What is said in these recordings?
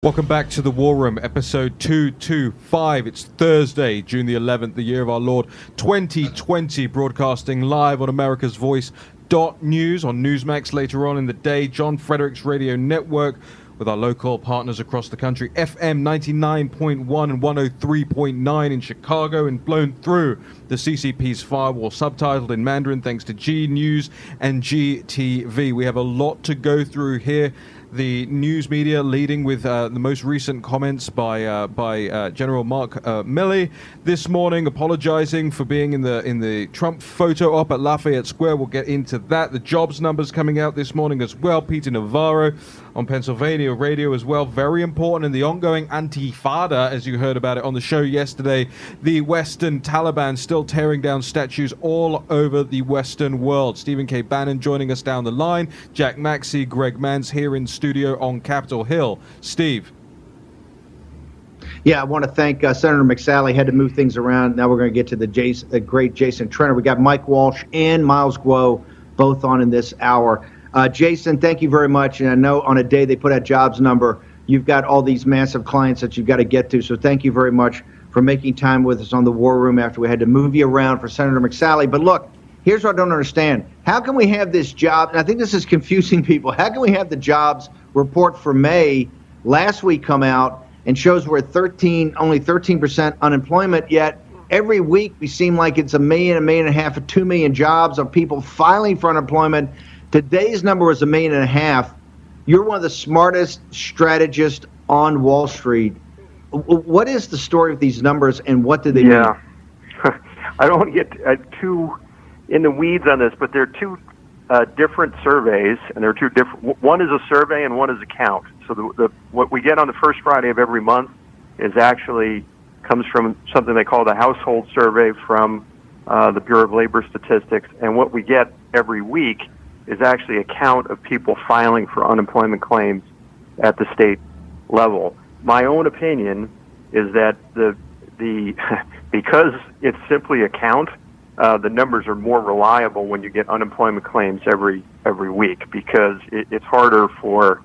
Welcome back to the War Room, episode 225. It's Thursday, June the 11th, the year of our Lord 2020, broadcasting live on America's Voice.news on Newsmax later on in the day, John Fredericks Radio Network, with our local partners across the country, FM 99.1 and 103.9 in Chicago, and blown through the CCP's firewall, subtitled in Mandarin thanks to G News and GTV. We have a lot to go through here. The news media leading with the most recent comments by General Mark Milley this morning, apologizing for being in the Trump photo op at Lafayette Square. We'll get into that. The jobs numbers coming out this morning as well. Peter Navarro on Pennsylvania radio as well. Very important. And the ongoing Antifada, as you heard about it on the show yesterday. The Western Taliban still tearing down statues all over the Western world. Stephen K. Bannon joining us down the line. Jack Maxey, Greg Mans here in studio on Capitol Hill. Steve. Yeah, I want to thank Senator McSally. Had to move things around. Now we're going to get to the great Jason Trenner. We got Mike Walsh and Miles Guo both on in this hour. Jason, thank you very much. And I know on a day they put out jobs number, you've got all these massive clients that you've got to get to. So thank you very much for making time with us on the War Room after we had to move you around for Senator McSally. But look, here's what I don't understand. How can we have this job? And I think this is confusing people. How can we have the jobs report for May last week come out and shows we're at only 13% unemployment, yet every week we seem like it's 1.5 million or 2 million jobs of people filing for unemployment. Today's number was 1.5 million. You're one of the smartest strategists on Wall Street. What is the story of these numbers and what do they mean? I don't want to get too in the weeds on this, but there are two different surveys, and there are two different. One is a survey and one is a count. So what we get on the first Friday of every month comes from something they call the household survey from the Bureau of Labor Statistics, and what we get every week is actually a count of people filing for unemployment claims at the state level. My own opinion is that the because it's simply a count, the numbers are more reliable when you get unemployment claims every week, because it's harder for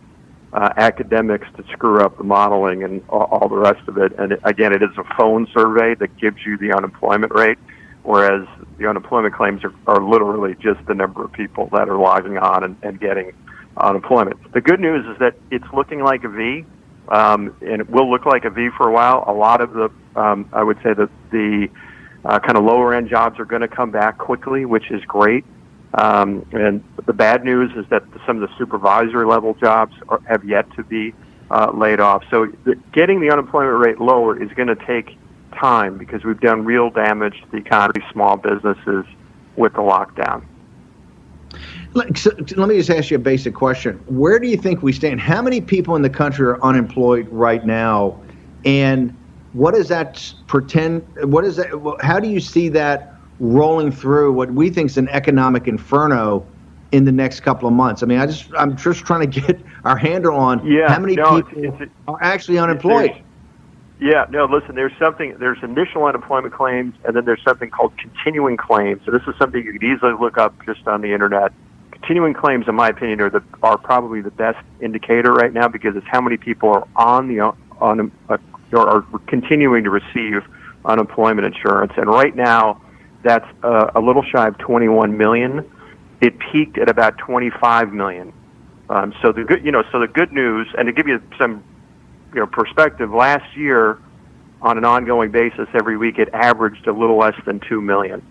academics to screw up the modeling and all the rest of it. And again, it is a phone survey that gives you the unemployment rate, whereas the unemployment claims are literally just the number of people that are logging on and getting unemployment. The good news is that it's looking like a V, and it will look like a V for a while. A lot of the, I would say that the kind of lower end jobs are going to come back quickly, which is great. And the bad news is that some of the supervisory level jobs have yet to be laid off. So getting the unemployment rate lower is going to take time, because we've done real damage to the economy, small businesses, with the lockdown. So, let me just ask you a basic question. Where do you think we stand? How many people in the country are unemployed right now? And what does that pretend? What is that? How do you see that rolling through what we think is an economic inferno in the next couple of months? I mean, I'm just trying to get our handle on how many people are actually unemployed. Listen, there's initial unemployment claims, and then there's something called continuing claims. So this is something you could easily look up just on the internet. Continuing claims, in my opinion, are probably the best indicator right now, because it's how many people are are continuing to receive unemployment insurance. And right now, that's a little shy of 21 million. It peaked at about 25 million. So the good news, and to give you some perspective, last year on an ongoing basis every week it averaged a little less than 2 million.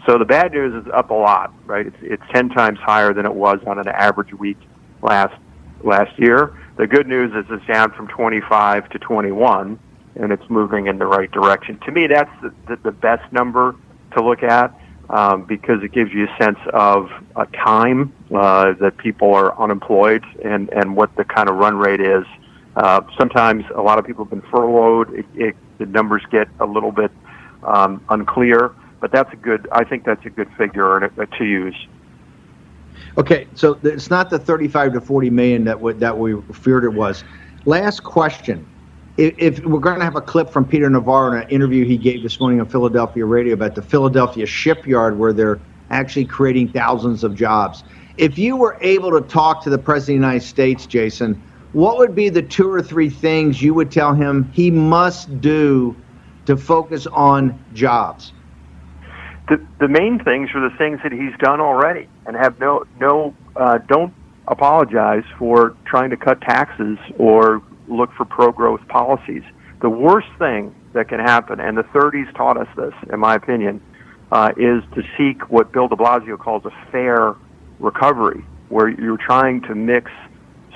So the bad news is up a lot, right? It's 10 times higher than it was on an average week last year. The good news is it's down from 25 to 21, and it's moving in the right direction. To me, that's the best number to look at, because it gives you a sense of time that people are unemployed and what the kind of run rate is. Sometimes a lot of people have been furloughed. The numbers get a little bit unclear, but I think that's a good figure to use. Okay, so it's not the 35 to 40 million that we feared it was. Last question. If we're going to have a clip from Peter Navarro in an interview he gave this morning on Philadelphia radio about the Philadelphia shipyard, where they're actually creating thousands of jobs. If you were able to talk to the President of the United States, Jason, what would be the 2 or 3 things you would tell him he must do to focus on jobs? The main things are the things that he's done already, and have don't apologize for trying to cut taxes or look for pro-growth policies. The worst thing that can happen, and the 30s taught us this, in my opinion, is to seek what Bill de Blasio calls a fair recovery, where you're trying to mix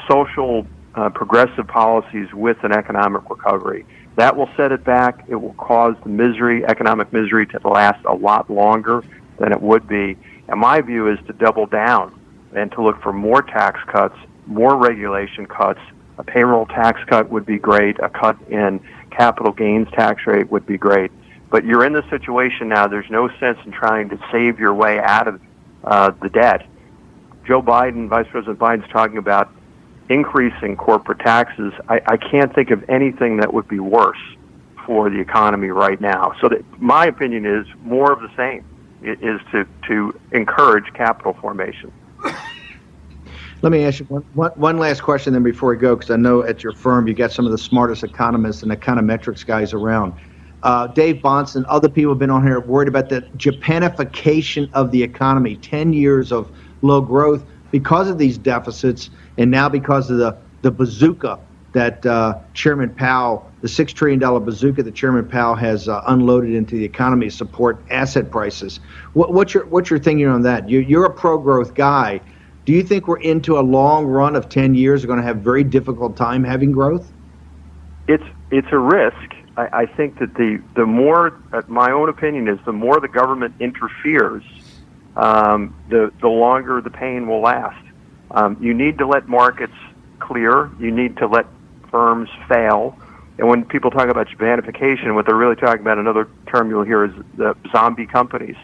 social progressive policies with an economic recovery. That will set it back. It will cause the economic misery, to last a lot longer than it would be. And my view is to double down and to look for more tax cuts, more regulation cuts. A payroll tax cut would be great. A cut in capital gains tax rate would be great. But you're in the situation now, there's no sense in trying to save your way out of the debt. Joe Biden, Vice President Biden's talking about increasing corporate taxes. I can't think of anything that would be worse for the economy right now. So my opinion is more of the same, is to encourage capital formation. Let me ask you one last question then before we go, because I know at your firm you got some of the smartest economists and econometrics guys around. Dave Bonson, other people have been on here worried about the Japanification of the economy, 10 years of low growth because of these deficits, and now because of the bazooka that Chairman Powell, the $6 trillion bazooka that Chairman Powell has unloaded into the economy to support asset prices. What's your thinking on that? You're a pro-growth guy. Do you think we're into a long run of 10 years? We're going to have very difficult time having growth? It's a risk. I think that the more, my own opinion is, the more the government interferes, the longer the pain will last. You need to let markets clear. You need to let firms fail. And when people talk about Japanification, what they're really talking about, another term you'll hear, is the zombie companies,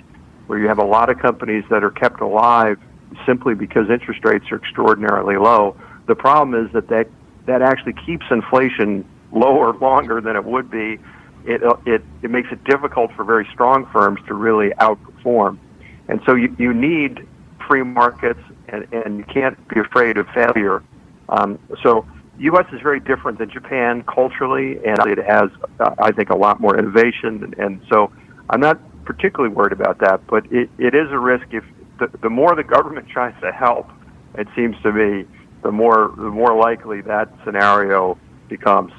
where you have a lot of companies that are kept alive simply because interest rates are extraordinarily low. The problem is that actually keeps inflation lower longer than it would be. It makes it difficult for very strong firms to really outperform. And so you need free markets, and you can't be afraid of failure. So U.S. is very different than Japan culturally, and it has, I think, a lot more innovation. And so I'm not particularly worried about that, but it is a risk. If the more the government tries to help, it seems to me, the more likely that scenario becomes.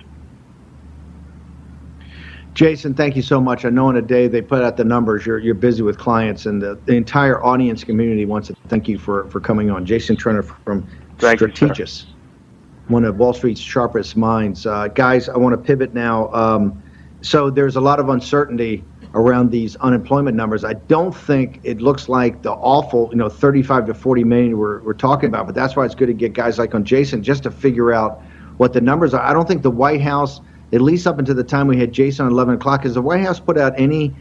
Jason, thank you so much. I know in a day they put out the numbers. You're busy with clients, and the entire audience community wants to thank you for coming on. Jason Trenner from Strategis, one of Wall Street's sharpest minds. Guys, I want to pivot now. So there's a lot of uncertainty around these unemployment numbers. I don't think it looks like the awful, 35 to 40 million we're talking about, but that's why it's good to get guys like on Jason just to figure out what the numbers are. I don't think the White House, at least up until the time we had Jason at 11 o'clock, has the White House put out any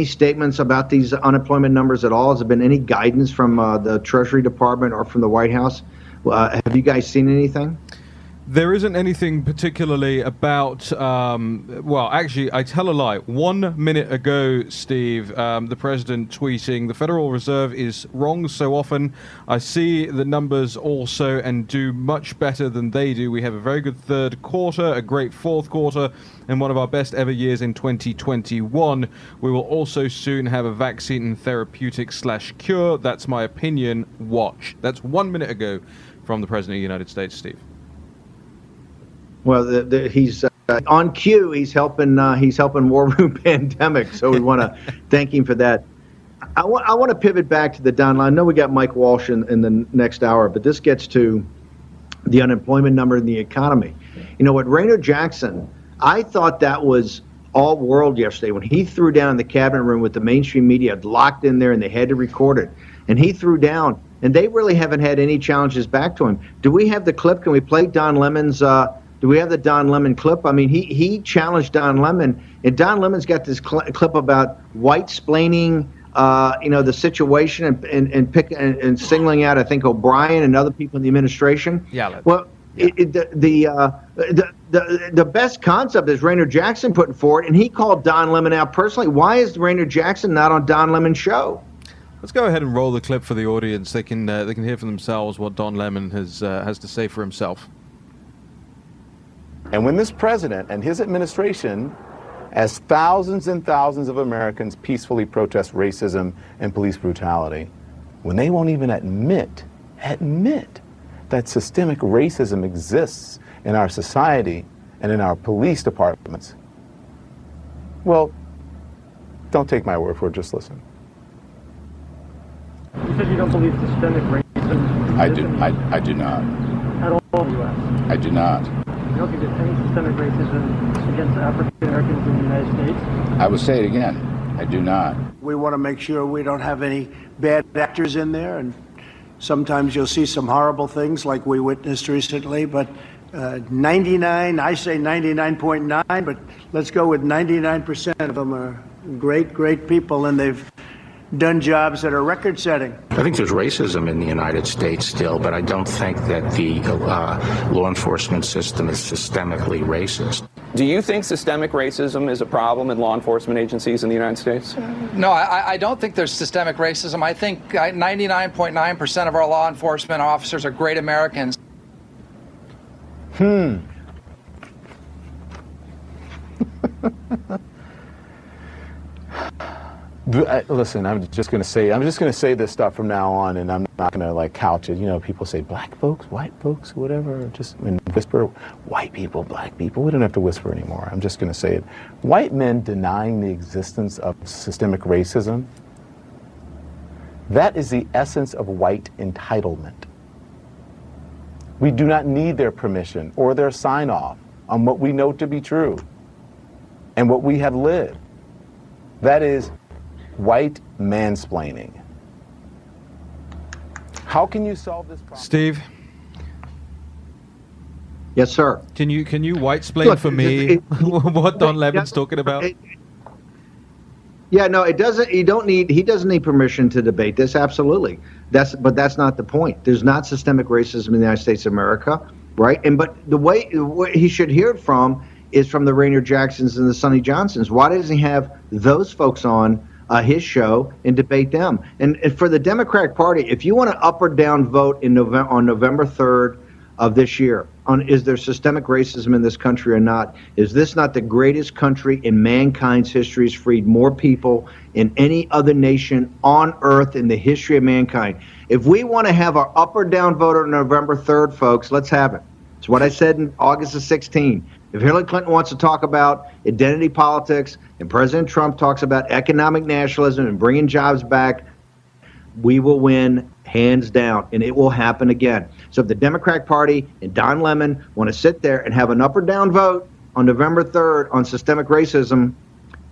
statements about these unemployment numbers at all? Has there been any guidance from the Treasury Department or from the White House? Have you guys seen anything? There isn't anything particularly about, well, actually, I tell a lie. 1 minute ago, Steve, the president tweeting, the Federal Reserve is wrong so often. I see the numbers also and do much better than they do. We have a very good third quarter, a great fourth quarter, and one of our best ever years in 2021. We will also soon have a vaccine and therapeutic/cure. That's my opinion. Watch. That's 1 minute ago from the President of the United States, Steve. Well, he's on cue. He's helping War Room Pandemic, so we want to thank him for that. I want to pivot back to the Don line. I know we got Mike Walsh in the next hour, but this gets to the unemployment number in the economy. You know what, Raynor Jackson, I thought that was all world yesterday when he threw down in the cabinet room with the mainstream media locked in there and they had to record it. And he threw down, and they really haven't had any challenges back to him. Do we have the clip? Can we play Don Lemon's do we have the Don Lemon clip? I mean, he challenged Don Lemon, and Don Lemon's got this clip about white-splaining, the situation and singling out, I think, O'Brien and other people in the administration. Yeah. Well, yeah. The best concept is Raynor Jackson putting forward, and he called Don Lemon out personally. Why is Raynor Jackson not on Don Lemon's show? Let's go ahead and roll the clip for the audience. They can hear for themselves what Don Lemon has to say for himself. And when this president and his administration, as thousands and thousands of Americans peacefully protest racism and police brutality, when they won't even admit that systemic racism exists in our society and in our police departments, well, don't take my word for it, just listen. You said you don't believe systemic racism. I do not. At all in the U.S. I do not. You don't think there's any systemic racism against African Americans in the United States? I will say it again. I do not. We want to make sure we don't have any bad actors in there, and sometimes you'll see some horrible things like we witnessed recently, but 99, I say 99.9, but let's go with 99% of them are great people, and they've done jobs that are record-setting. I think there's racism in the United States still, but I don't think that the law enforcement system is systemically racist. Do you think systemic racism is a problem in law enforcement agencies in the United States? No, I don't think there's systemic racism. I think 99.9% of our law enforcement officers are great Americans. Listen, I'm just going to say this stuff from now on, and I'm not going to like couch it. You know, people say black folks, white folks, whatever, just and whisper white people, black people. We don't have to whisper anymore. I'm just going to say it. White men denying the existence of systemic racism, that is the essence of white entitlement. We do not need their permission or their sign-off on what we know to be true and what we have lived. That is white mansplaining. How can you solve this problem? Steve? Yes, sir. Can you white-splain for me what Don Levin's talking about? Yeah, no, it doesn't. He doesn't need permission to debate this. Absolutely, but that's not the point. There's not systemic racism in the United States of America, right? But the way he should hear it from is from the Rainier Jacksons and the Sonny Johnsons. Why doesn't he have those folks on his show and debate them? And for the Democratic Party, if you want to up or down vote on November 3rd of this year on is there systemic racism in this country or not, is this not the greatest country in mankind's history, has freed more people in any other nation on earth in the history of mankind? If we want to have our up or down vote on November 3rd, folks, let's have it. It's what I said in August of 16. If Hillary Clinton wants to talk about identity politics and President Trump talks about economic nationalism and bringing jobs back, we will win hands down, and it will happen again. So if the Democratic Party and Don Lemon want to sit there and have an up or down vote on November 3rd on systemic racism,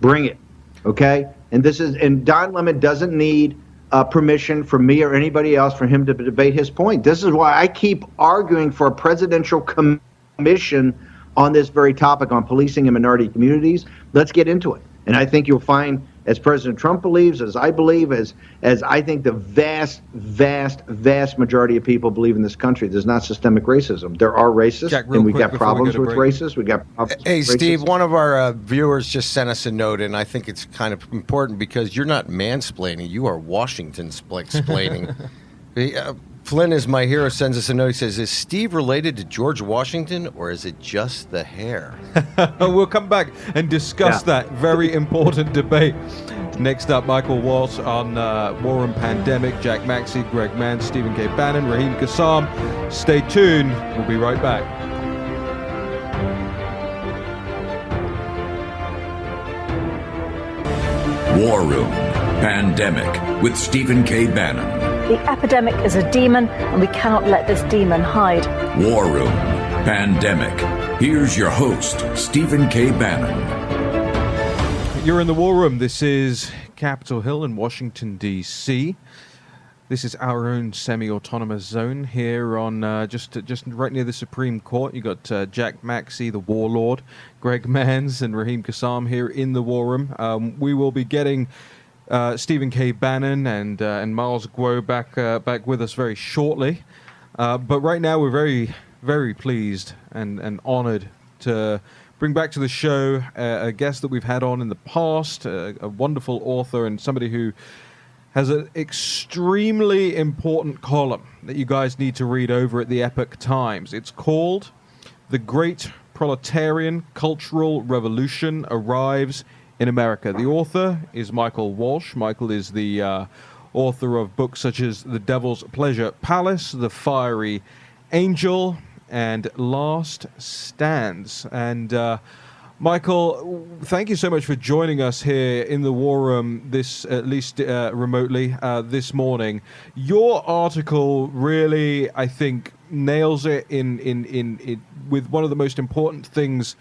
bring it, okay? And Don Lemon doesn't need permission from me or anybody else for him to debate his point. This is why I keep arguing for a presidential commission on this very topic on policing in minority communities. Let's get into it. And I think you'll find, as President Trump believes, as I believe, as I think the vast majority of people believe in this country, there's not systemic racism. There are racists, Jack, and we've quick got problems with break. racists. We got problems Hey, with Steve, racists. one of our viewers just sent us a note, and I think it's kind of important because you're not mansplaining. You are Washington explaining. Flynn is my hero, sends us a note. He says, is Steve related to George Washington, or is it just the hair? We'll come back and discuss that very important debate. Next up, Michael Walsh on War and Pandemic, Jack Maxey, Greg Mann, Stephen K. Bannon, Raheem Kassam. Stay tuned. We'll be right back. War Room Pandemic with Stephen K. Bannon. The epidemic is a demon, and we cannot let this demon hide. War Room Pandemic. Here's your host, Stephen K. Bannon. You're in the War Room. This is Capitol Hill in Washington, D.C. This is our own semi-autonomous zone here on just right near the Supreme Court. You got Jack Maxey, the warlord, Greg Manns, and Raheem Kassam here in the War Room. We will be getting Stephen K. Bannon and Miles Guo back with us very shortly. But right now we're very, very pleased and honored to bring back to the show a guest that we've had on in the past, a wonderful author and somebody who has an extremely important column that you guys need to read over at the Epoch Times. It's called The Great Proletarian Cultural Revolution Arrives in America. The author is Michael Walsh. Michael is the author of books such as The Devil's Pleasure Palace, The Fiery Angel, and Last Stands. And Michael, thank you so much for joining us here in the War Room, this at least remotely this morning. Your article really, I think, nails it in with one of the most important things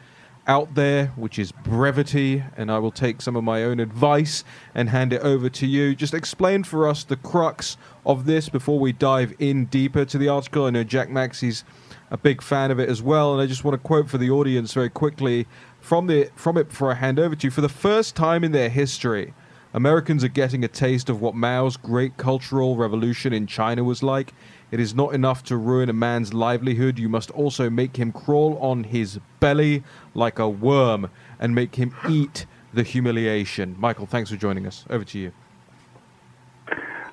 out there, which is brevity. And I will take some of my own advice and hand it over to you. Just explain for us the crux of this before we dive in deeper to the article. I know Jack Maxey's a big fan of it as well, and I just want to quote for the audience very quickly from it before I hand over to you. For the first time in their history, Americans are getting a taste of what Mao's great cultural revolution in China was like. It is not enough to ruin a man's livelihood. You must also make him crawl on his belly like a worm and make him eat the humiliation. Michael, thanks for joining us. Over to you.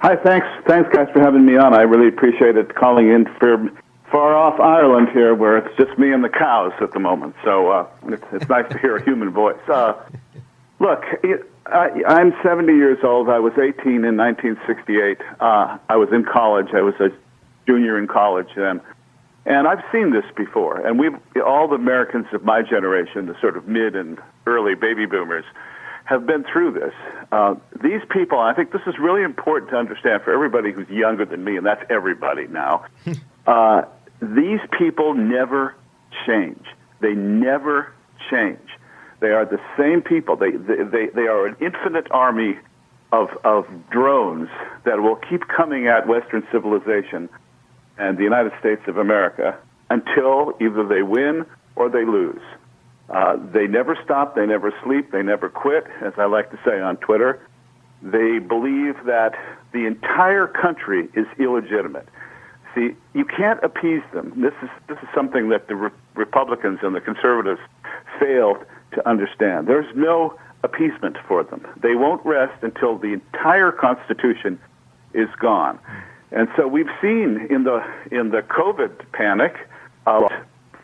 Hi, thanks guys for having me on. I really appreciate it, calling in for far off Ireland here, where it's just me and the cows at the moment. So it's nice to hear a human voice. Look, I'm 70 years old. I was 18 in 1968. I was in college. I was a junior in college then. And I've seen this before. And all the Americans of my generation, the sort of mid and early baby boomers, have been through this. These people, I think this is really important to understand for everybody who's younger than me, and that's everybody now. These people never change. They never change. They are the same people. They are an infinite army of drones that will keep coming at Western civilization and the United States of America until either they win or they lose. They never stop. They never sleep. They never quit, as I like to say on Twitter. They believe that the entire country is illegitimate. See, you can't appease them. This is something that the Republicans and the conservatives failed to understand. There's no appeasement for them. They won't rest until the entire Constitution is gone. And so we've seen in the COVID panic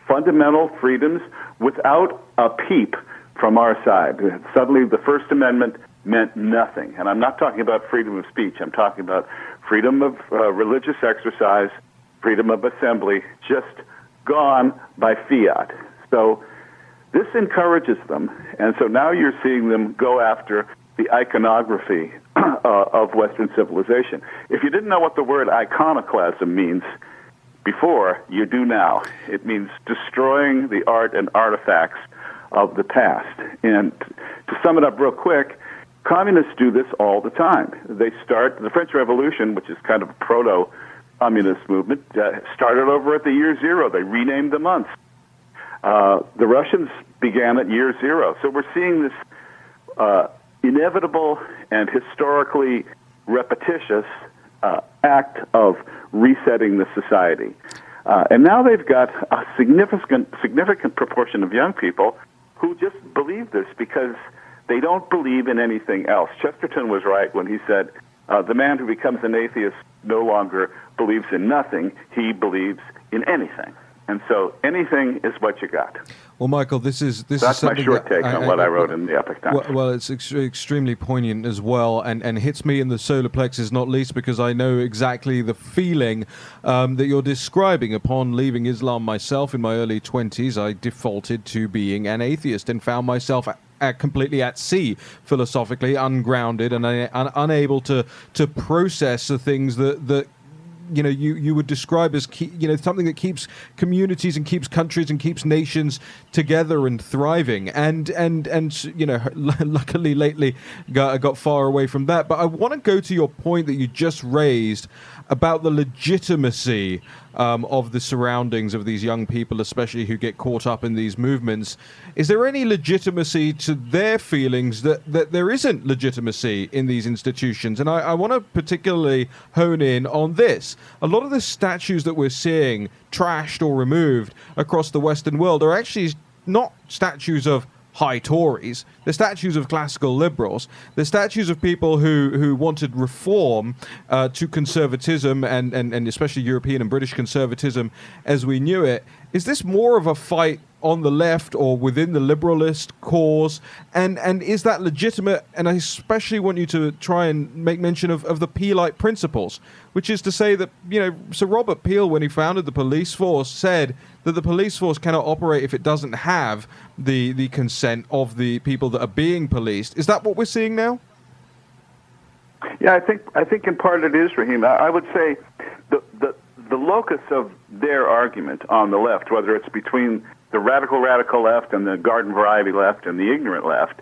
fundamental freedoms without a peep from our side. Suddenly the First Amendment meant nothing. And I'm not talking about freedom of speech. I'm talking about freedom of religious exercise, freedom of assembly, just gone by fiat. So this encourages them. And so now you're seeing them go after the iconography of Western civilization. If you didn't know what the word iconoclasm means before, you do now. It means destroying the art and artifacts of the past. And to sum it up real quick, communists do this all the time. They start, the French Revolution, which is kind of a proto-communist movement, started over at the year zero. They renamed the months. The Russians began at year zero. So we're seeing this inevitable and historically repetitious act of resetting the society. And now they've got a significant proportion of young people who just believe this because they don't believe in anything else. Chesterton was right when he said, the man who becomes an atheist no longer believes in nothing, he believes in anything. And so anything is what you got. Well, Michael, this is that's my short take on what I wrote in the Epoch Times. Well, it's extremely poignant as well, and hits me in the solar plexus, not least because I know exactly the feeling that you're describing. Upon leaving Islam myself in my early 20s, I defaulted to being an atheist and found myself completely at sea, philosophically ungrounded and unable to process the things that you would describe as something that keeps communities and keeps countries and keeps nations together and thriving. And luckily lately got far away from that. But I want to go to your point that you just raised about the legitimacy of the surroundings of these young people, especially who get caught up in these movements. Is there any legitimacy to their feelings that there isn't legitimacy in these institutions? And I want to particularly hone in on this. A lot of the statues that we're seeing trashed or removed across the Western world are actually not statues of high Tories. They're statues of classical liberals. They're statues of people who wanted reform to conservatism and especially European and British conservatism as we knew it. Is this more of a fight on the left or within the liberalist cause? And is that legitimate? And I especially want you to try and make mention of the Peelite principles, which is to say that, Sir Robert Peel, when he founded the police force, said that the police force cannot operate if it doesn't have the consent of the people that are being policed. Is that what we're seeing now? Yeah, I think in part it is, Raheem. I would say the locus of their argument on the left, whether it's between the radical left and the garden variety left and the ignorant left,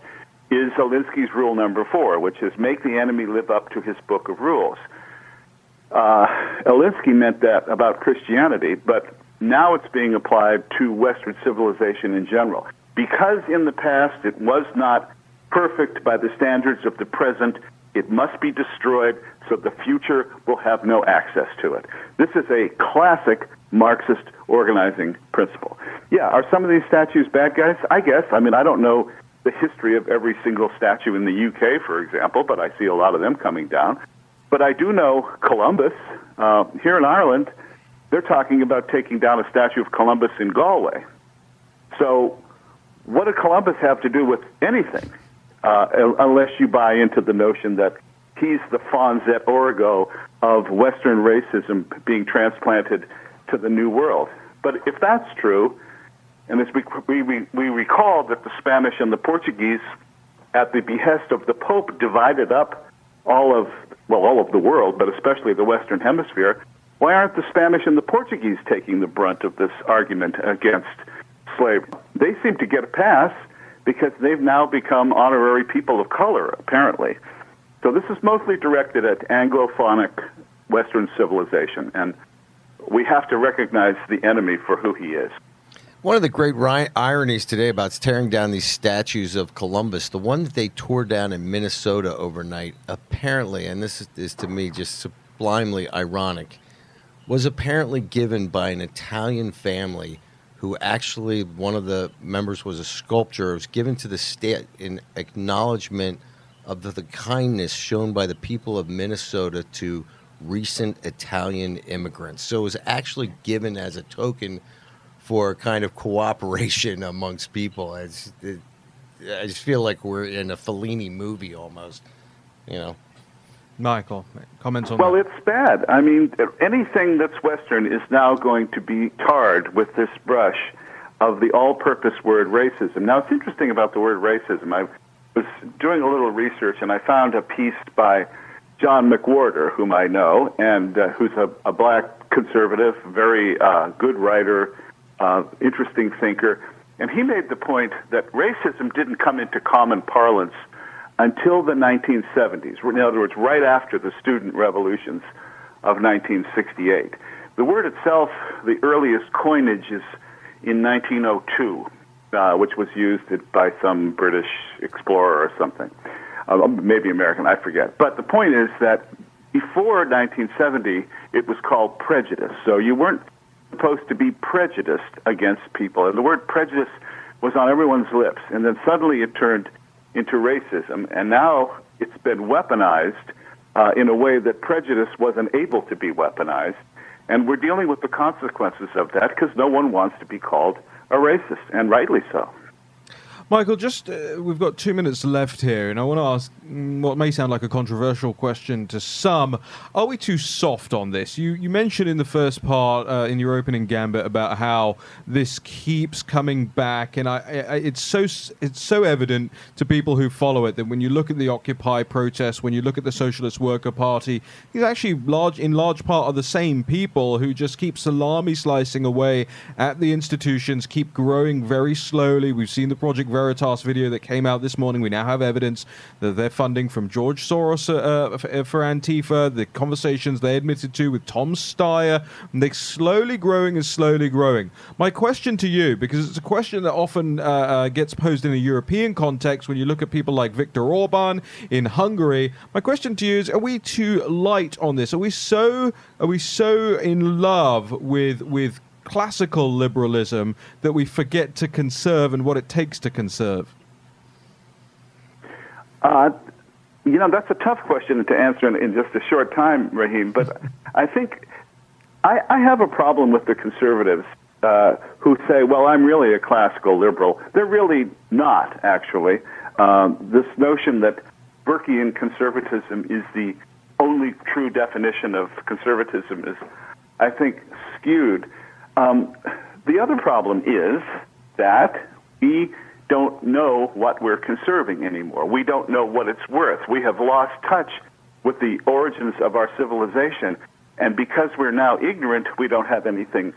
is Alinsky's rule number 4, which is make the enemy live up to his book of rules. Alinsky meant that about Christianity, but now it's being applied to Western civilization in general. Because in the past it was not perfect by the standards of the present, it must be destroyed so the future will have no access to it. This is a classic Marxist organizing principle. Yeah, are some of these statues bad guys? I guess. I mean, I don't know the history of every single statue in the UK, for example, but I see a lot of them coming down. But I do know Columbus. Here in Ireland, they're talking about taking down a statue of Columbus in Galway. So what did Columbus have to do with anything? Unless you buy into the notion that he's the fons et origo of Western racism being transplanted to the New World. But if that's true, and as we recall that the Spanish and the Portuguese, at the behest of the Pope, divided up all of the world, but especially the Western Hemisphere, why aren't the Spanish and the Portuguese taking the brunt of this argument against slavery? They seem to get a pass because they've now become honorary people of color, apparently. So this is mostly directed at Anglophonic Western civilization, and we have to recognize the enemy for who he is. One of the great ironies today about tearing down these statues of Columbus, the one that they tore down in Minnesota overnight, apparently, and this is to me just sublimely ironic, was apparently given by an Italian family who actually, one of the members was a sculptor. It was given to the state in acknowledgement of the kindness shown by the people of Minnesota to recent Italian immigrants. So it was actually given as a token for kind of cooperation amongst people. I just feel like we're in a Fellini movie almost, Michael, comments on that? Well, it's bad. I mean, anything that's Western is now going to be tarred with this brush of the all-purpose word racism. Now, it's interesting about the word racism. I was doing a little research, and I found a piece by John McWhorter, whom I know, and who's a black conservative, very good writer, interesting thinker. And he made the point that racism didn't come into common parlance until the 1970s, in other words, right after the student revolutions of 1968. The word itself, the earliest coinage is in 1902, which was used by some British explorer or something, maybe American, I forget. But the point is that before 1970, it was called prejudice. So you weren't supposed to be prejudiced against people. And the word prejudice was on everyone's lips. And then suddenly it turned into racism, and now it's been weaponized in a way that prejudice wasn't able to be weaponized, and we're dealing with the consequences of that because no one wants to be called a racist, and rightly so. Michael, just we've got 2 minutes left here, and I want to ask what may sound like a controversial question to some. Are we too soft on this? You mentioned in the first part, in your opening gambit, about how this keeps coming back, and it's so evident to people who follow it that when you look at the Occupy protests, when you look at the Socialist Worker Party, these actually in large part are the same people who just keep salami slicing away at the institutions, keep growing very slowly. We've seen the Project Veritas video that came out this morning. We now have evidence that they're funding from George Soros for Antifa, the conversations they admitted to with Tom Steyer, and they're slowly growing and slowly growing. My question to you, because it's a question that often gets posed in a European context when you look at people like Viktor Orban in Hungary, my question to you is, are we too light on this? Are we so in love with classical liberalism that we forget to conserve and what it takes to conserve? That's a tough question to answer in just a short time, Raheem, but I think I have a problem with the conservatives who say, well, I'm really a classical liberal. They're really not, actually. This notion that Burkean conservatism is the only true definition of conservatism is, I think, skewed. The other problem is that we don't know what we're conserving anymore. We don't know what it's worth. We have lost touch with the origins of our civilization, and because we're now ignorant, we don't have anything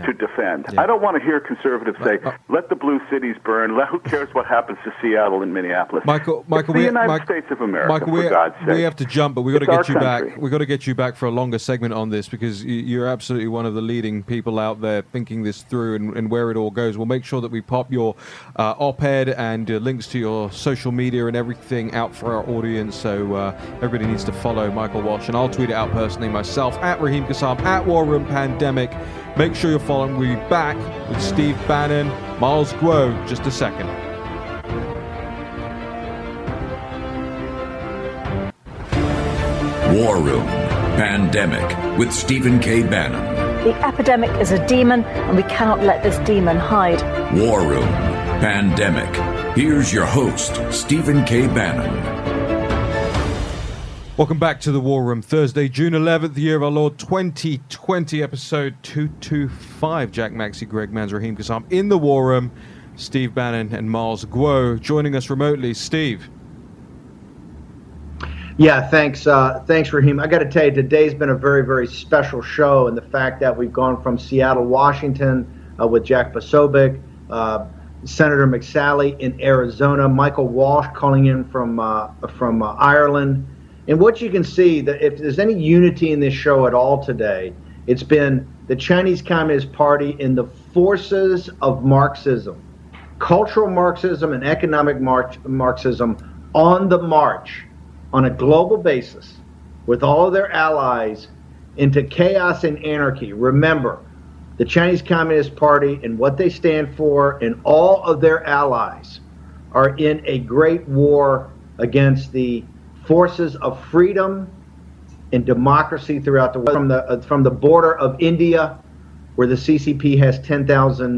to defend. I don't want to hear conservatives say, let the blue cities burn, who cares what happens to Seattle and Minneapolis. Michael, it's the United States of America, for God's sake. We have to jump, but we've got to get you country. back. We've got to get you back for a longer segment on this, because you're absolutely one of the leading people out there thinking this through and where it all goes. We'll make sure that we pop your op-ed and links to your social media and everything out for our audience, so everybody needs to follow Michael Walsh, and I'll tweet it out personally myself, at Raheem Kassam, at War Room Pandemic. Make sure you're following. We'll be back with Steve Bannon, Miles Guo, just a second. War Room Pandemic with Stephen K. Bannon. The epidemic is a demon, and we cannot let this demon hide. War Room Pandemic. Here's your host, Stephen K. Bannon. Welcome back to the War Room. Thursday, June 11th, the year of our Lord 2020, episode 225. Jack Maxey, Greg Manz, Raheem Kassam in the War Room. Steve Bannon and Miles Guo joining us remotely. Steve. Yeah, thanks, Raheem. I got to tell you, today's been a very, very special show, and the fact that we've gone from Seattle, Washington, with Jack Posobiec, Senator McSally in Arizona, Michael Walsh calling in from Ireland. And what you can see, that if there's any unity in this show at all today, it's been the Chinese Communist Party and the forces of Marxism, cultural Marxism and economic Marxism on the march on a global basis with all of their allies into chaos and anarchy. Remember, the Chinese Communist Party and what they stand for and all of their allies are in a great war against the forces of freedom and democracy throughout the world. From the border of India, where the CCP has 10,000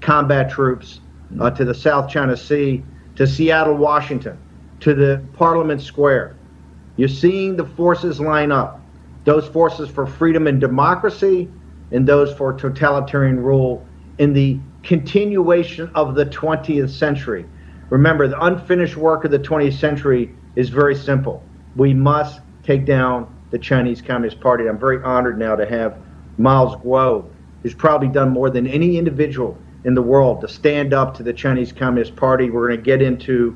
combat troops, to the South China Sea, to Seattle, Washington, to the Parliament Square. You're seeing the forces line up. Those forces for freedom and democracy, and those for totalitarian rule in the continuation of the 20th century. Remember, the unfinished work of the 20th century is very simple. We must take down the Chinese Communist Party. I'm very honored now to have Miles Guo, who's probably done more than any individual in the world to stand up to the Chinese Communist Party. We're going to get into,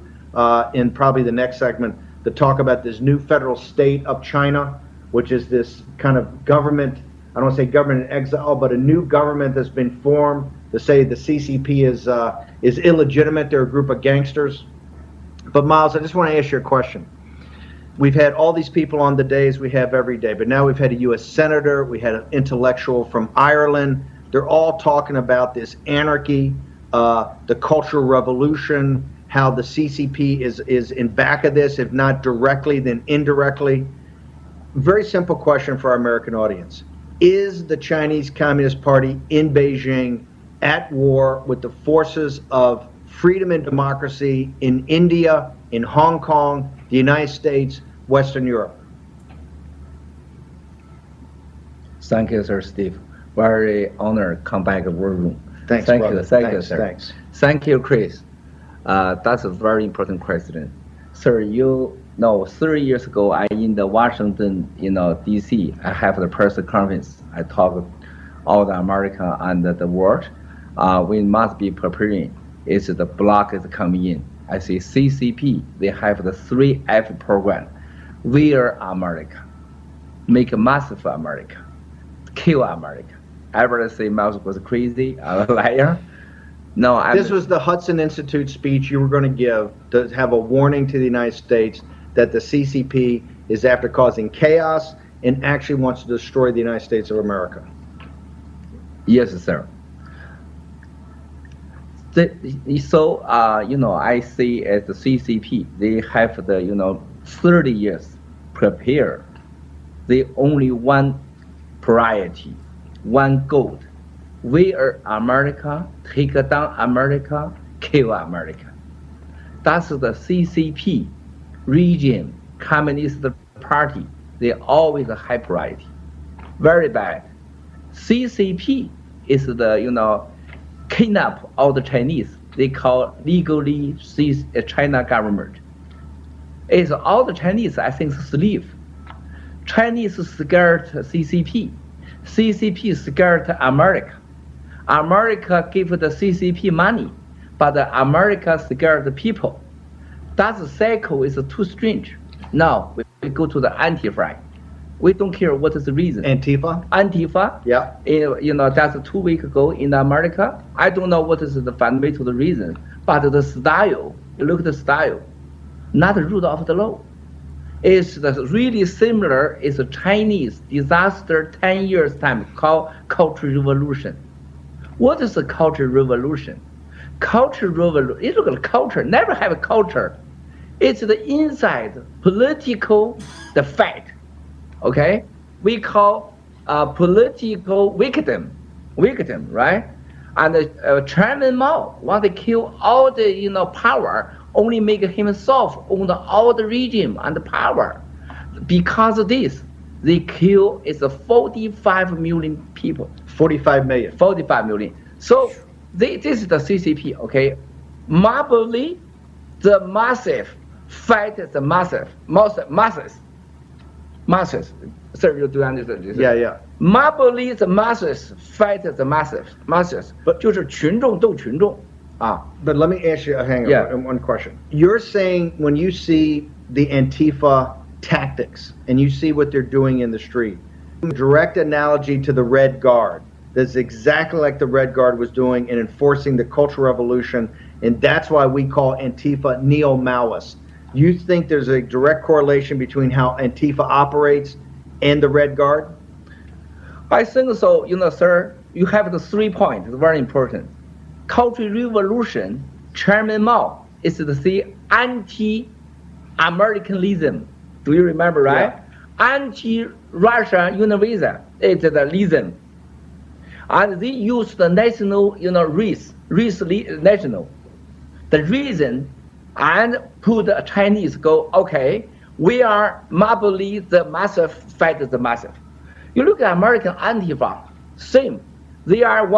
in probably the next segment, to talk about this new federal state of China, which is this kind of government, I don't want to say government in exile, but a new government that's been formed to say the CCP is illegitimate. They're a group of gangsters. But Miles, I just want to ask you a question. We've had all these people on the days we have every day, but now we've had a U.S. senator, we had an intellectual from Ireland. They're all talking about this anarchy, the Cultural Revolution, how the CCP is in back of this, if not directly, then indirectly. Very simple question for our American audience. Is the Chinese Communist Party in Beijing at war with the forces of freedom and democracy in India, in Hong Kong, the United States, Western Europe? Thank you, Sir Steve. Very honored to come back to War Room. Thanks, thank brother. you, thank you, Thanks, sir. thanks. Thank you, Chris. That's a very important question. Sir, you know, 3 years ago, I in the Washington, D.C., I have the press conference. I talk all the America and the world. We must be preparing. It's the block is coming in. I say CCP, they have the 3F program. We are America. Make a massive America. Kill America. Everybody say Miles was crazy, a liar. No, this was the Hudson Institute speech you were going to give to have a warning to the United States that the CCP is after causing chaos and actually wants to destroy the United States of America. Yes, sir. So, I see as the CCP, they have the, 30 years prepared. They only one priority, one goal, We are America, take down America, kill America. That's the CCP regime, Communist Party. They always have priority. Very bad. CCP is the, kidnap all the Chinese. They call legally China government. It's all the Chinese, I think, slave. Chinese scared CCP. CCP scared America. America give the CCP money, but America scared the people. That cycle is too strange. Now we go to the Antifa. We don't care what is the reason. Antifa? Antifa? Yeah. That's 2 weeks ago in America. I don't know what is the fundamental reason, but the style, you look at the style, not the rule of the law. It's really similar. It's a Chinese disaster 10 years time called Cultural Revolution. What is the Cultural Revolution? Cultural Revolution, it's a culture, never have a culture. It's the inside political, the fact. Okay, we call political victim, right? And Chairman Mao want to kill all the power, only make himself own all the regime and the power. Because of this, they kill 45 million people. 45 million. 45 million. So this is the CCP. Okay, Marbley, the massive fight the masses. Sir, you do understand this? Yeah. Marbley, the masses fight the masses. But 就是群众斗群众啊。But let me ask you, hang on, one question. You're saying when you see the Antifa tactics and you see what they're doing in the street, direct analogy to the Red Guard. That's exactly like the Red Guard was doing in enforcing the Cultural Revolution, and that's why we call Antifa neo-Maoist. You think there's a direct correlation between how Antifa operates and the Red Guard? I think so. Sir, you have the 3 points. It's very important. Cultural Revolution, Chairman Mao is the anti-Americanism. Do you remember, right? Yeah. Anti-Russia universal is the reason. And they use the national, race national. The reason, and put the Chinese go, okay, we are Marbley, the massive fight the massive. You look at American Antifa, same. They are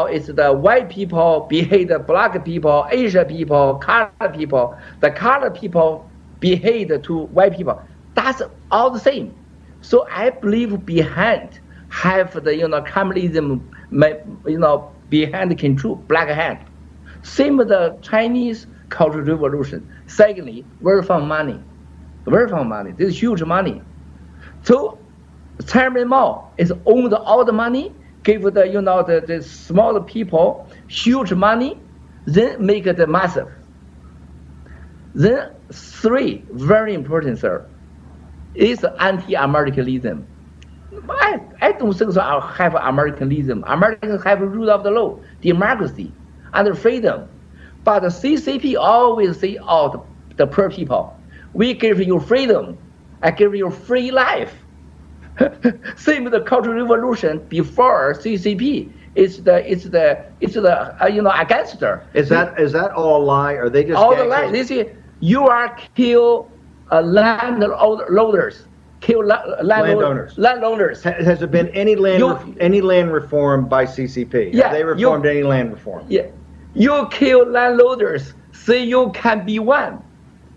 it's the white people behave the black people, Asian people, colored people. The colored people behave to white people. That's all the same. So I believe behind have the communism, behind control, black hand. Same with the Chinese Cultural Revolution. Secondly, where from money? Where from money? This is huge money. So Chairman Mao is owned all the money, give the small people huge money, then make it massive. Then 3, very important, sir, is anti-Americanism. I don't think so. I have Americanism. Americans have rule of the law, democracy, and freedom. But the CCP always say, the poor people, we give you freedom. I give you free life. Same with the Cultural Revolution before CCP. It's the against her. Is that all a lie? Or they just all the lie? They say you are kill landowners. Kill landowners. Has there been any land reform by CCP? Yeah, have they reformed any land reform? Yeah, you kill landloaders, say you can be one.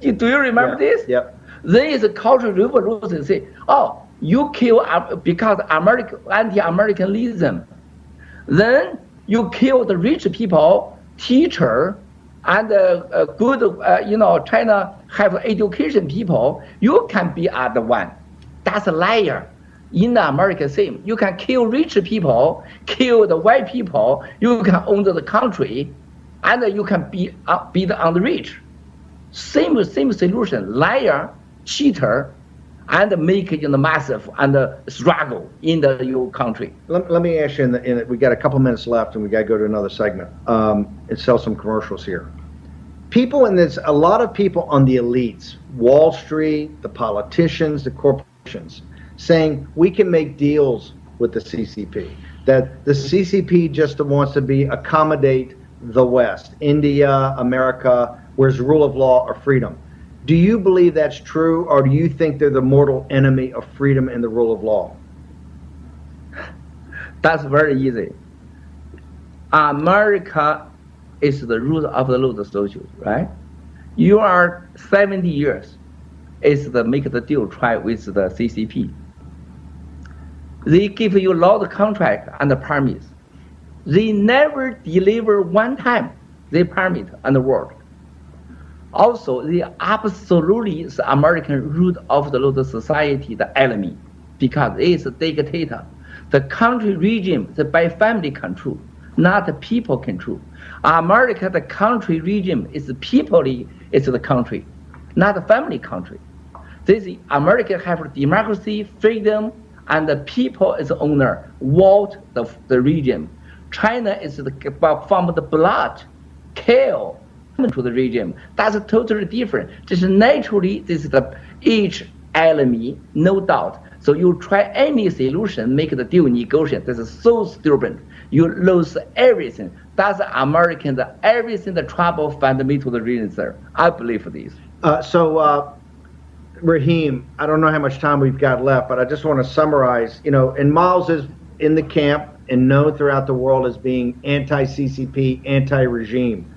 Do you remember this? Yep. Then is a cultural revolution. Say, you kill because anti-Americanism. Then you kill the rich people, teacher, and good, China have education people. You can be the one. That's a liar. In the American same, you can kill rich people, kill the white people. You can own the country, and you can be on the rich. Same solution. Liar, cheater, and make massive and struggle in your country. Let me ask you. We got a couple minutes left, and we got to go to another segment and sell some commercials here. People in this, a lot of people on the elites, Wall Street, the politicians, the corporations, saying we can make deals with the CCP. that the CCP just wants to accommodate the West, India, America, where's rule of law or freedom. Do you believe that's true, or do you think they're the mortal enemy of freedom and the rule of law? That's very easy. America is the rule of the law social, right? You are 70 years is the make the deal try with the CCP. They give you a lot of contract and the permits. They never deliver one time the permit and the work. Also, they absolutely is American root of the law society, the enemy, because it is a dictator. The country regime is by family control, not the people control. America, the country regime is peoply, it's the country, not a family country. This America have democracy, freedom, and the people is the owner, vote the regime. China is from the blood, kill to the regime. That's totally different. Just naturally, this is each enemy, no doubt. So you try any solution, make the deal negotiate. This is so stupid. You lose everything. That's American, everything, the trouble fundamental the reason, sir. I believe this. Raheem, I don't know how much time we've got left, but I just want to summarize. And Miles is in the camp and known throughout the world as being anti-CCP, anti-regime.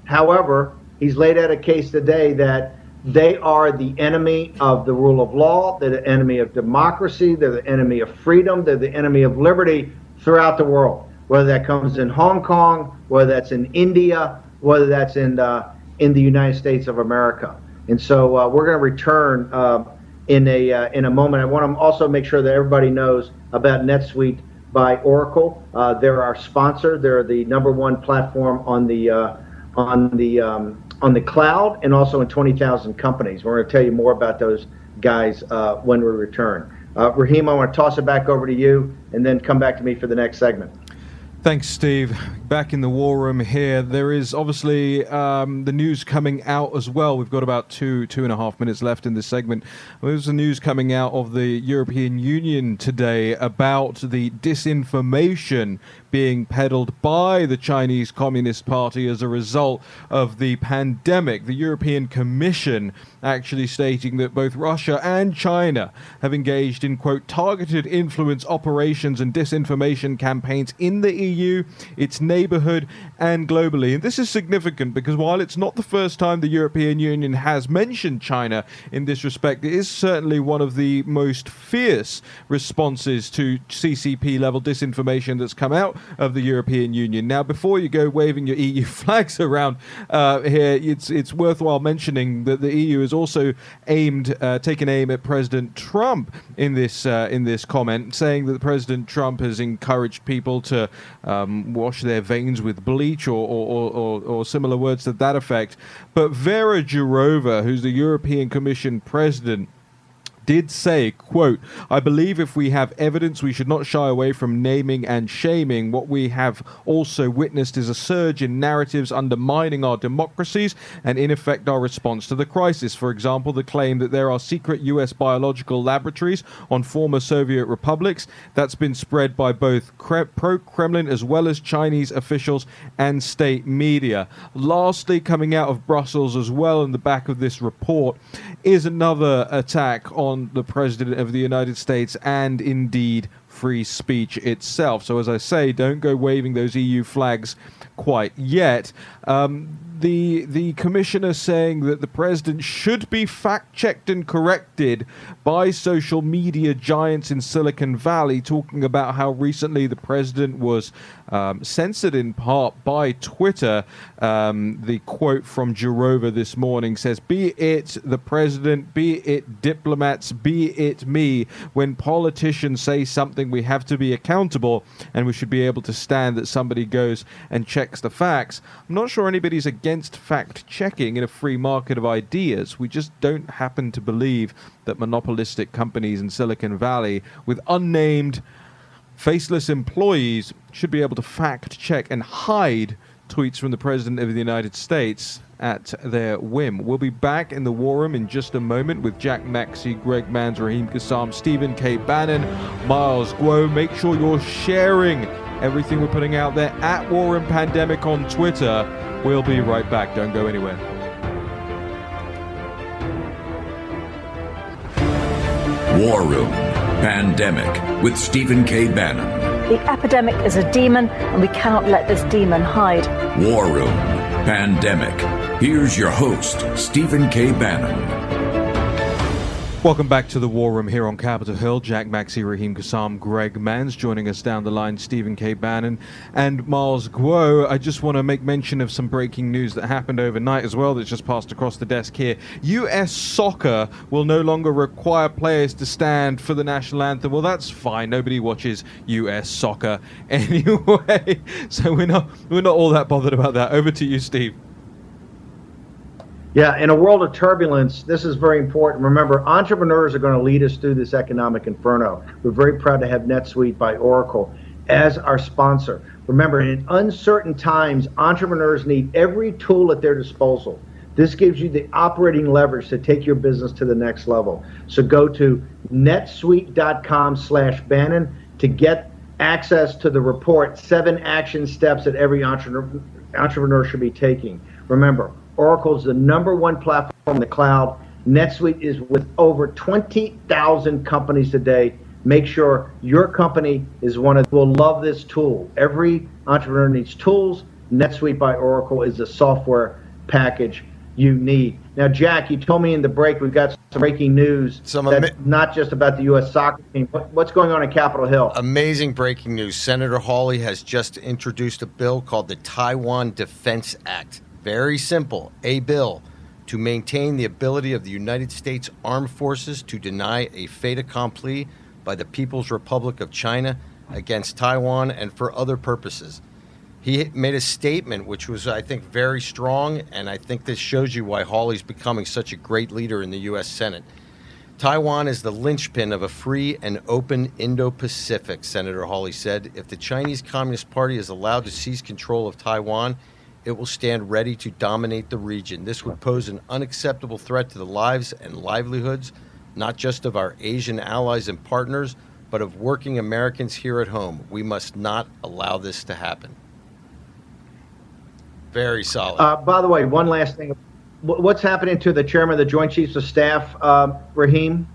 However, he's laid out a case today that they are the enemy of the rule of law, they're the enemy of democracy, they're the enemy of freedom, they're the enemy of liberty throughout the world, whether that comes in Hong Kong, whether that's in India, whether that's in the United States of America. And so we're going to return in a moment. I want to also make sure that everybody knows about NetSuite by Oracle. They're our sponsor. They're the #1 platform on the cloud and also in 20,000 companies. We're going to tell you more about those guys when we return. Raheem, I want to toss it back over to you and then come back to me for the next segment. Thanks, Steve. Back in the war room here. There is obviously the news coming out as well. We've got about two and a half minutes left in this segment. There's the news coming out of the European Union today about the disinformation being peddled by the Chinese Communist Party as a result of the pandemic. The European Commission actually stating that both Russia and China have engaged in, quote, targeted influence operations and disinformation campaigns in the EU, its neighborhood, and globally. And this is significant because while it's not the first time the European Union has mentioned China in this respect, it is certainly one of the most fierce responses to CCP-level disinformation that's come out of the European Union. Now, before you go waving your EU flags around here, it's worthwhile mentioning that the EU has also taken aim at President Trump in this comment, saying that President Trump has encouraged people to wash their veins with bleach or similar words to that effect. But Vera Jourova, who's the European Commission president, did say, quote, I believe if we have evidence, we should not shy away from naming and shaming. What we have also witnessed is a surge in narratives undermining our democracies and, in effect, our response to the crisis. For example, the claim that there are secret U.S. biological laboratories on former Soviet republics. That's been spread by both pro-Kremlin as well as Chinese officials and state media. Lastly, coming out of Brussels as well in the back of this report is another attack on the President of the United States and indeed free speech itself. So as I say, don't go waving those EU flags quite yet. The commissioner saying that the president should be fact-checked and corrected by social media giants in Silicon Valley, talking about how recently the president was censored in part by Twitter. The quote from Jourova this morning says, be it the president, be it diplomats, be it me, when politicians say something, we have to be accountable and we should be able to stand that somebody goes and checks the facts. I'm not sure anybody's against fact-checking in a free market of ideas. We just don't happen to believe that monopolistic companies in Silicon Valley with unnamed, faceless employees should be able to fact-check and hide tweets from the President of the United States at their whim. We'll be back in the War Room in just a moment with Jack Maxey, Greg Manns, Raheem Kassam, Stephen K. Bannon, Miles Guo. Make sure you're sharing everything we're putting out there at War Room Pandemic on Twitter. We'll be right back. Don't go anywhere. War Room Pandemic with Stephen K. Bannon. The epidemic is a demon, and we cannot let this demon hide. War Room Pandemic. Here's your host, Stephen K. Bannon. Welcome back to the War Room here on Capitol Hill. Jack Maxey, Raheem Kassam, Greg Manns. Joining us down the line, Stephen K. Bannon and Miles Guo. I just want to make mention of some breaking news that happened overnight as well that's just passed across the desk here. U.S. soccer will no longer require players to stand for the national anthem. Well, that's fine. Nobody watches U.S. soccer anyway. So we're not all that bothered about that. Over to you, Steve. Yeah, in a world of turbulence, this is very important. Remember, entrepreneurs are going to lead us through this economic inferno. We're very proud to have NetSuite by Oracle as our sponsor. Remember, in uncertain times, entrepreneurs need every tool at their disposal. This gives you the operating leverage to take your business to the next level. So go to netsuite.com/Bannon to get access to the report, 7 action steps that every entrepreneur should be taking. Remember, Oracle is the #1 platform in the cloud. NetSuite is with over 20,000 companies today. Make sure your company is one of will love this tool. Every entrepreneur needs tools. NetSuite by Oracle is the software package you need. Now, Jack, you told me in the break we've got some breaking news. That's not just about the U.S. soccer team. What's going on in Capitol Hill? Amazing breaking news. Senator Hawley has just introduced a bill called the Taiwan Defense Act. Very simple, a bill to maintain the ability of the United States Armed Forces to deny a fait accompli by the People's Republic of China against Taiwan and for other purposes. He made a statement which was, I think, very strong, and I think this shows you why Hawley's becoming such a great leader in the U.S. Senate. Taiwan is the linchpin of a free and open Indo-Pacific, Senator Hawley said. If the Chinese Communist Party is allowed to seize control of Taiwan, it will stand ready to dominate the region. This would pose an unacceptable threat to the lives and livelihoods, not just of our Asian allies and partners, but of working Americans here at home. We must not allow this to happen. Very solid. By the way, one last thing. What's happening to the chairman of the Joint Chiefs of Staff, Raheem?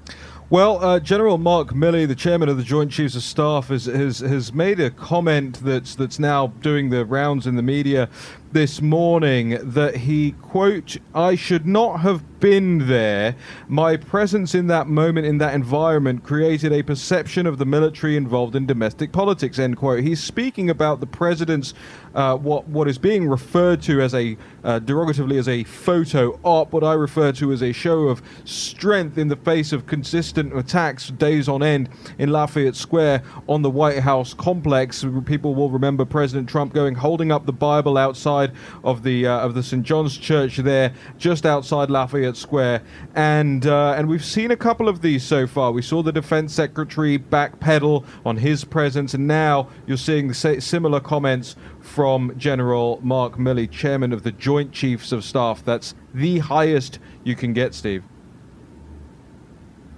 Well, General Mark Milley, the chairman of the Joint Chiefs of Staff, has made a comment that's now doing the rounds in the media this morning that he, quote, "I should not have been there. My presence in that moment, in that environment, created a perception of the military involved in domestic politics," end quote. He's speaking about the president's, what is being referred to as a, derogatively as a photo op, what I refer to as a show of strength in the face of consistent attacks days on end in Lafayette Square on the White House complex. People will remember President Trump holding up the Bible outside of the St. John's Church there, just outside Lafayette Square, and we've seen a couple of these so far. We saw the Defense Secretary backpedal on his presence, and now you're seeing the similar comments from General Mark Milley, chairman of the Joint Chiefs of Staff. That's the highest you can get, Steve.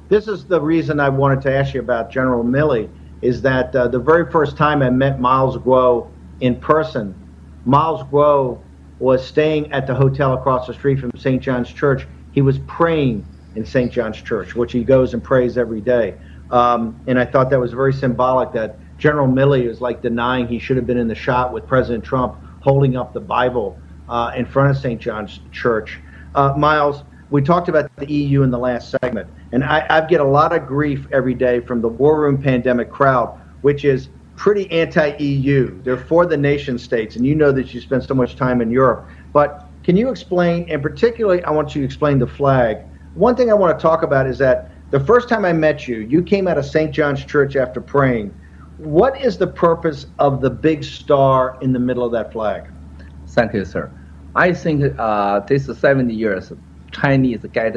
This is the reason I wanted to ask you about General Milley, is that the very first time I met Miles Guo in person, Miles Guo was staying at the hotel across the street from St. John's Church. He was praying in St. John's Church, which he goes and prays every day. And I thought that was very symbolic that General Milley is like denying he should have been in the shot with President Trump holding up the Bible in front of St. John's Church. Miles, we talked about the EU in the last segment, and I get a lot of grief every day from the War Room Pandemic crowd, which is pretty anti-EU. They're for the nation states, and you know that you spend so much time in Europe. But can you explain, and particularly I want you to explain the flag. One thing I want to talk about is that the first time I met you, you came out of St. John's Church after praying. What is the purpose of the big star in the middle of that flag? Thank you, sir. I think this 70 years, Chinese get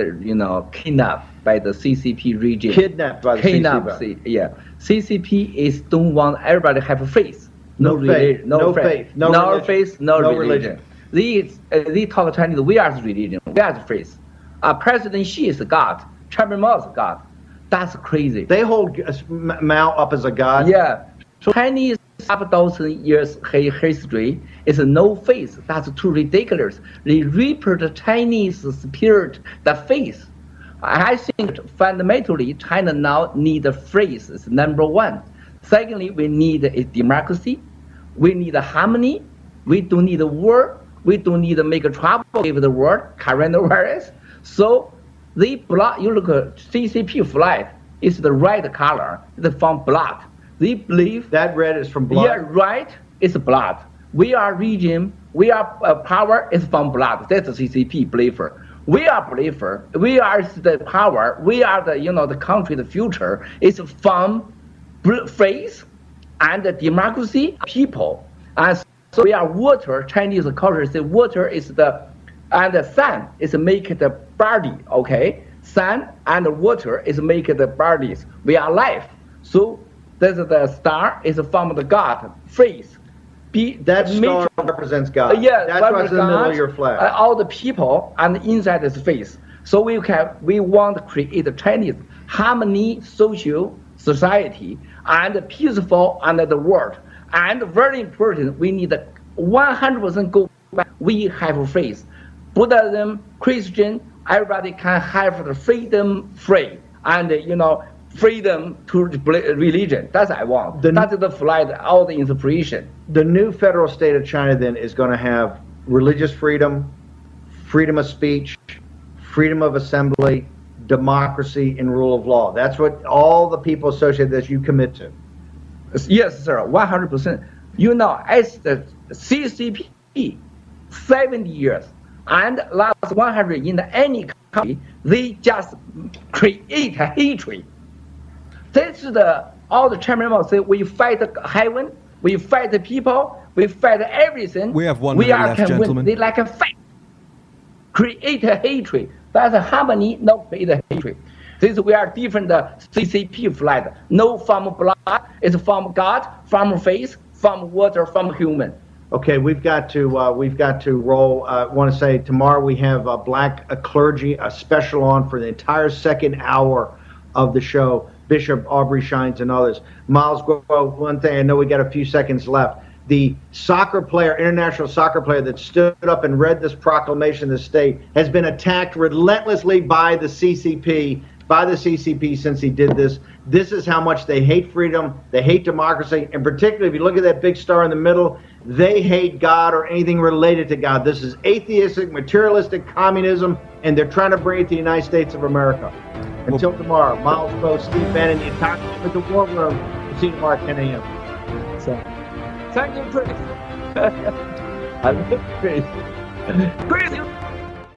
kidnapped by the CCP regime. Kidnapped by the CCP. Yeah. CCP is don't want everybody to have faith. No faith. No faith. No faith, no religion. They talk Chinese. We are the religion. We are the faith. President Xi is a god. Chairman Mao is a god. That's crazy. They hold Mao up as a god. Yeah. So Chinese 5,000 years history is no faith. That's too ridiculous. They repeat the Chinese spirit, the faith. I think fundamentally China now need a faith is number one. Secondly, we need a democracy. We need a harmony. We don't need a war. We don't need to make a trouble with the world, coronavirus. So they blood. You look at CCP flag. It's the red color. It's from blood. They believe that red is from blood. Yeah, right. It's blood. We are regime. We are power is from blood. That's the CCP believer. We are believer. We are the power. We are the the country, the future. It's from faith and the democracy, people. And so we are water. Chinese culture say water is and the sun is make the body. Okay, sun and water is make the bodies. We are life. So the star is from the God, faith. That star represents God. Yeah, that's what's in the middle of your flag. All the people and inside is faith. So we want to create a Chinese harmony, social society, and peaceful under the world. And very important, we need 100% go back. We have faith. Buddhism, Christian, everybody can have the freedom free and freedom to religion. That's what I want. That's the flag, all the inspiration. The new federal state of China then is going to have religious freedom, freedom of speech, freedom of assembly, democracy, and rule of law. That's what all the people associated with this you commit to. Yes, sir, 100%. As the CCP, 70 years, and last 100 in any country, they just create hatred. This is all the chairman will say, we fight heaven, we fight the people, we fight everything. We have 1 minute left, gentlemen. They like a fight. Create a hatred. That's a harmony, not create a hatred. Since we are different CCP flag. No from blood, it's from God, from faith, from water, from human. Okay, we've got to roll. I want to say tomorrow we have black clergy, a special on for the entire second hour of the show. Bishop Aubrey Shines and others. Miles, one thing, I know we got a few seconds left. The soccer player, international soccer player that stood up and read this proclamation of the state has been attacked relentlessly by the CCP since he did this. This is how much they hate freedom, they hate democracy, and particularly if you look at that big star in the middle, they hate God or anything related to God. This is atheistic, materialistic communism, and they're trying to bring it to the United States of America. Until tomorrow, Miles Poe, Steve Bannon, the entire team at the War Room. We'll see you tomorrow at 10 a.m. So, thank you, Chris. I love Chris. Chris,